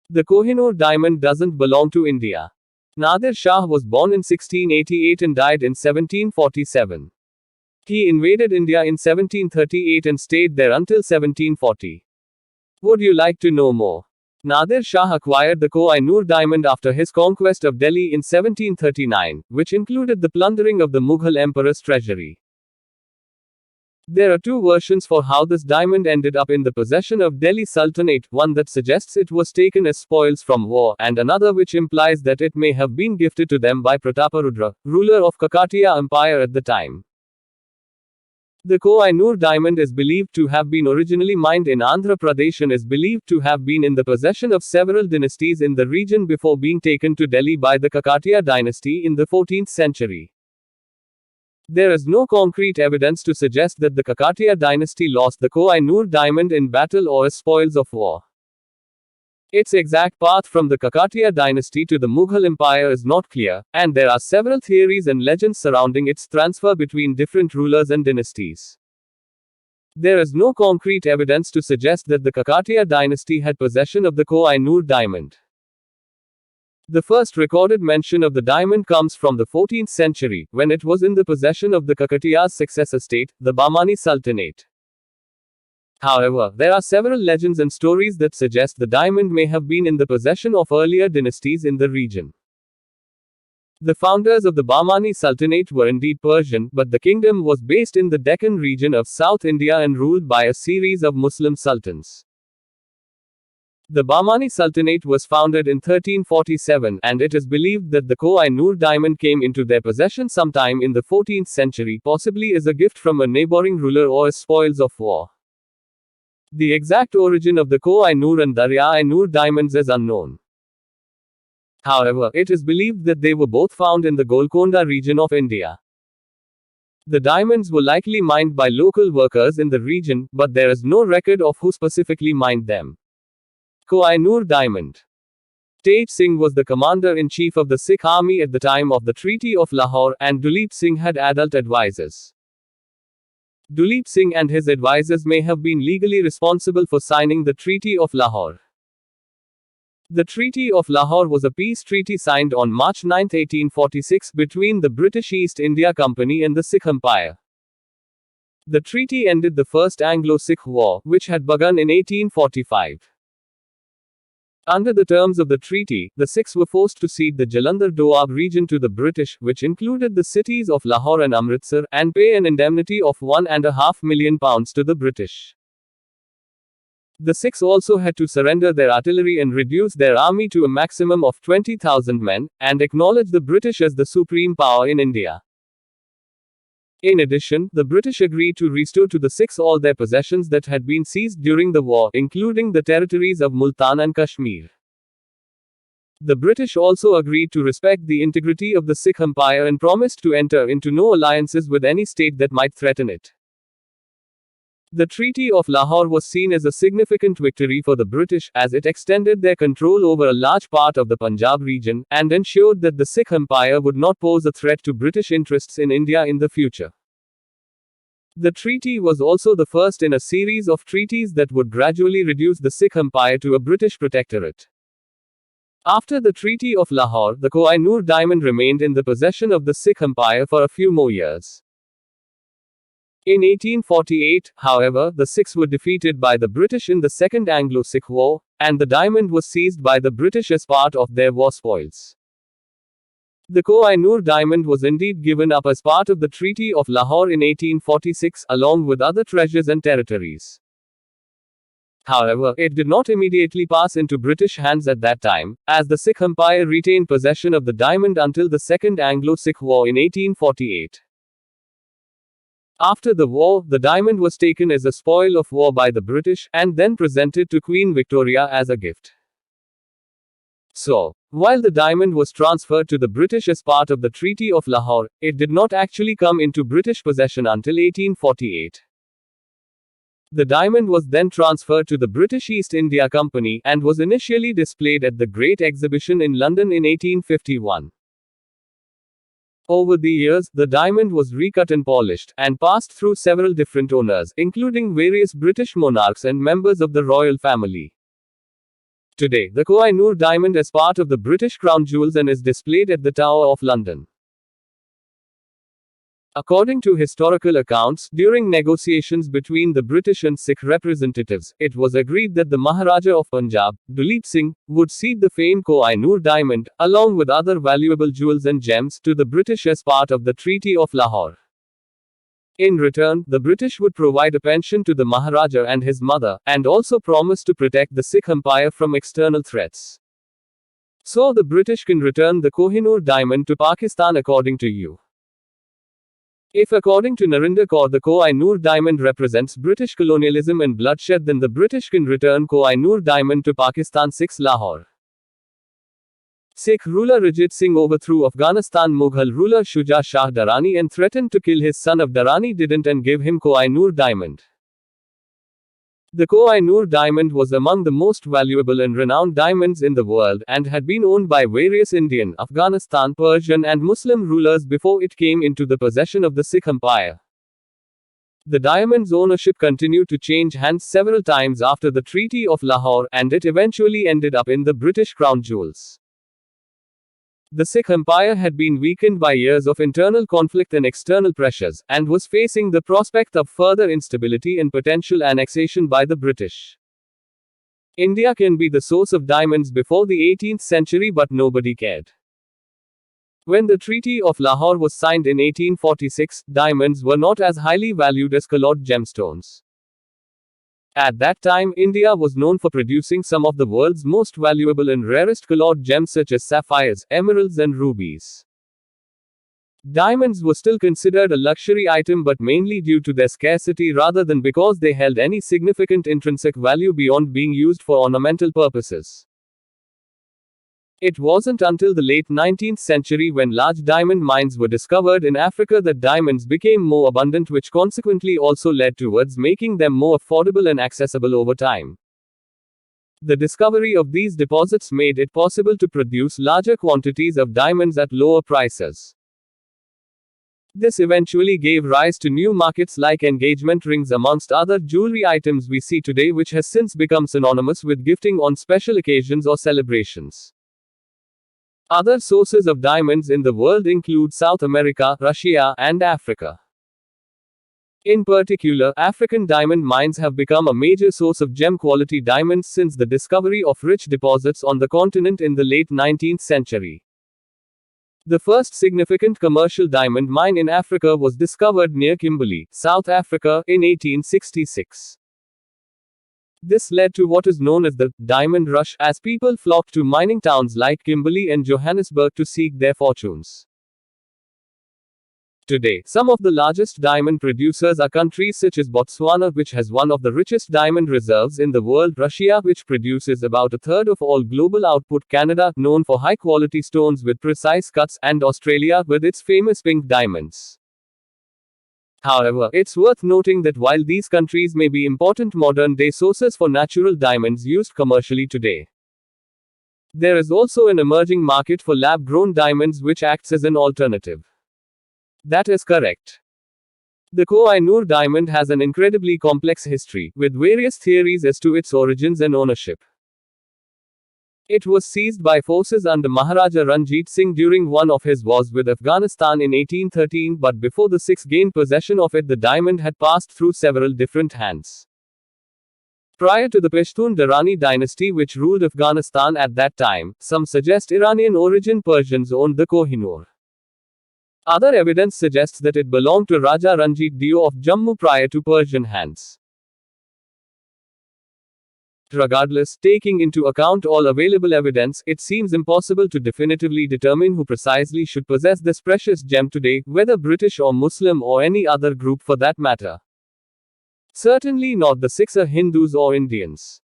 The Koh-i-Noor diamond doesn't belong to India. Nadir Shah was born in 1688 and died in 1747. He invaded India in 1738 and stayed there until 1740. Would you like to know more? Nadir Shah acquired the koh-i-Noor diamond after his conquest of Delhi in 1739, which included the plundering of the Mughal emperor's treasury. There are two versions for how this diamond ended up in the possession of Delhi Sultanate, one that suggests it was taken as spoils from war, and another which implies that it may have been gifted to them by Prataparudra, ruler of Kakatiya Empire at the time. The koh-i-Noor diamond is believed to have been originally mined in Andhra Pradesh and is believed to have been in the possession of several dynasties in the region before being taken to Delhi by the Kakatiya dynasty in the 14th century. There is no concrete evidence to suggest that the Kakatiya dynasty lost the koh-i-Noor diamond in battle or as spoils of war. Its exact path from the Kakatiya dynasty to the Mughal Empire is not clear, and there are several theories and legends surrounding its transfer between different rulers and dynasties. There is no concrete evidence to suggest that the Kakatiya dynasty had possession of the koh-i-Noor diamond. The first recorded mention of the diamond comes from the 14th century, when it was in the possession of the Kakatiya's successor state, the Bahmani Sultanate. However, there are several legends and stories that suggest the diamond may have been in the possession of earlier dynasties in the region. The founders of the Bahmani Sultanate were indeed Persian, but the kingdom was based in the Deccan region of South India and ruled by a series of Muslim sultans. The Bahmani Sultanate was founded in 1347, and it is believed that the koh-i-Noor diamond came into their possession sometime in the 14th century, possibly as a gift from a neighboring ruler or as spoils of war. The exact origin of the koh-i-Noor and darya-i-Noor diamonds is unknown. However, it is believed that they were both found in the Golconda region of India. The diamonds were likely mined by local workers in the region, but there is no record of who specifically mined them. Koh-i-Noor diamond. Tej Singh was the commander-in-chief of the Sikh army at the time of the Treaty of Lahore, and Duleep Singh had adult advisors. Duleep Singh and his advisors may have been legally responsible for signing the Treaty of Lahore. The Treaty of Lahore was a peace treaty signed on March 9, 1846, between the British East India Company and the Sikh Empire. The treaty ended the First Anglo-Sikh War, which had begun in 1845. Under the terms of the treaty, the Sikhs were forced to cede the Jalandhar Doab region to the British, which included the cities of Lahore and Amritsar, and pay an indemnity of £1.5 million to the British. The Sikhs also had to surrender their artillery and reduce their army to a maximum of 20,000 men, and acknowledge the British as the supreme power in India. In addition, the British agreed to restore to the Sikhs all their possessions that had been seized during the war, including the territories of Multan and Kashmir. The British also agreed to respect the integrity of the Sikh Empire and promised to enter into no alliances with any state that might threaten it. The Treaty of Lahore was seen as a significant victory for the British, as it extended their control over a large part of the Punjab region, and ensured that the Sikh Empire would not pose a threat to British interests in India in the future. The treaty was also the first in a series of treaties that would gradually reduce the Sikh Empire to a British protectorate. After the Treaty of Lahore, the koh-i-Noor diamond remained in the possession of the Sikh Empire for a few more years. In 1848, however, the Sikhs were defeated by the British in the Second Anglo-Sikh War, and the diamond was seized by the British as part of their war spoils. The koh-i-Noor diamond was indeed given up as part of the Treaty of Lahore in 1846, along with other treasures and territories. However, it did not immediately pass into British hands at that time, as the Sikh Empire retained possession of the diamond until the Second Anglo-Sikh War in 1848. After the war, the diamond was taken as a spoil of war by the British, and then presented to Queen Victoria as a gift. So, while the diamond was transferred to the British as part of the Treaty of Lahore, it did not actually come into British possession until 1848. The diamond was then transferred to the British East India Company, and was initially displayed at the Great Exhibition in London in 1851. Over the years, the diamond was recut and polished, and passed through several different owners, including various British monarchs and members of the royal family. Today, the koh-i-noor diamond is part of the British Crown Jewels and is displayed at the Tower of London. According to historical accounts, during negotiations between the British and Sikh representatives, it was agreed that the Maharaja of Punjab, Duleep Singh, would cede the famed koh-i-noor diamond, along with other valuable jewels and gems, to the British as part of the Treaty of Lahore. In return, the British would provide a pension to the Maharaja and his mother, and also promise to protect the Sikh Empire from external threats. So the British can return the koh-i-noor diamond to Pakistan according to you. If according to Narinder Kaur the koh-i-noor diamond represents British colonialism and bloodshed, then the British can return koh-i-noor diamond to Pakistan. 6 Lahore. Sikh ruler Ranjit Singh overthrew Afghanistan Mughal ruler Shuja Shah Durrani and threatened to kill his son if Durrani didn't and give him koh-i-noor diamond. The koh-i-noor diamond was among the most valuable and renowned diamonds in the world, and had been owned by various Indian, Afghanistan, Persian and Muslim rulers before it came into the possession of the Sikh Empire. The diamond's ownership continued to change hands several times after the Treaty of Lahore, and it eventually ended up in the British Crown Jewels. The Sikh Empire had been weakened by years of internal conflict and external pressures, and was facing the prospect of further instability and potential annexation by the British. India can be the source of diamonds before the 18th century, but nobody cared. When the Treaty of Lahore was signed in 1846, diamonds were not as highly valued as colored gemstones. At that time, India was known for producing some of the world's most valuable and rarest colored gems such as sapphires, emeralds and rubies. Diamonds were still considered a luxury item, but mainly due to their scarcity rather than because they held any significant intrinsic value beyond being used for ornamental purposes. It wasn't until the late 19th century, when large diamond mines were discovered in Africa, that diamonds became more abundant, which consequently also led towards making them more affordable and accessible over time. The discovery of these deposits made it possible to produce larger quantities of diamonds at lower prices. This eventually gave rise to new markets like engagement rings amongst other jewelry items we see today, which has since become synonymous with gifting on special occasions or celebrations. Other sources of diamonds in the world include South America, Russia, and Africa. In particular, African diamond mines have become a major source of gem-quality diamonds since the discovery of rich deposits on the continent in the late 19th century. The first significant commercial diamond mine in Africa was discovered near Kimberley, South Africa, in 1866. This led to what is known as the Diamond Rush, as people flocked to mining towns like Kimberley and Johannesburg to seek their fortunes. Today, some of the largest diamond producers are countries such as Botswana, which has one of the richest diamond reserves in the world, Russia, which produces about a third of all global output, Canada, known for high-quality stones with precise cuts, and Australia, with its famous pink diamonds. However, it's worth noting that while these countries may be important modern-day sources for natural diamonds used commercially today, there is also an emerging market for lab-grown diamonds which acts as an alternative. That is correct. The koh-i-noor diamond has an incredibly complex history, with various theories as to its origins and ownership. It was seized by forces under Maharaja Ranjit Singh during one of his wars with Afghanistan in 1813, but before the Sikhs gained possession of it, the diamond had passed through several different hands. Prior to the Pashtun Durrani dynasty, which ruled Afghanistan at that time, some suggest Iranian origin Persians owned the koh-i-noor. Other evidence suggests that it belonged to Raja Ranjit Deo of Jammu prior to Persian hands. Regardless, taking into account all available evidence, it seems impossible to definitively determine who precisely should possess this precious gem today, whether British or Muslim or any other group for that matter. Certainly not the Sikhs or Hindus or Indians.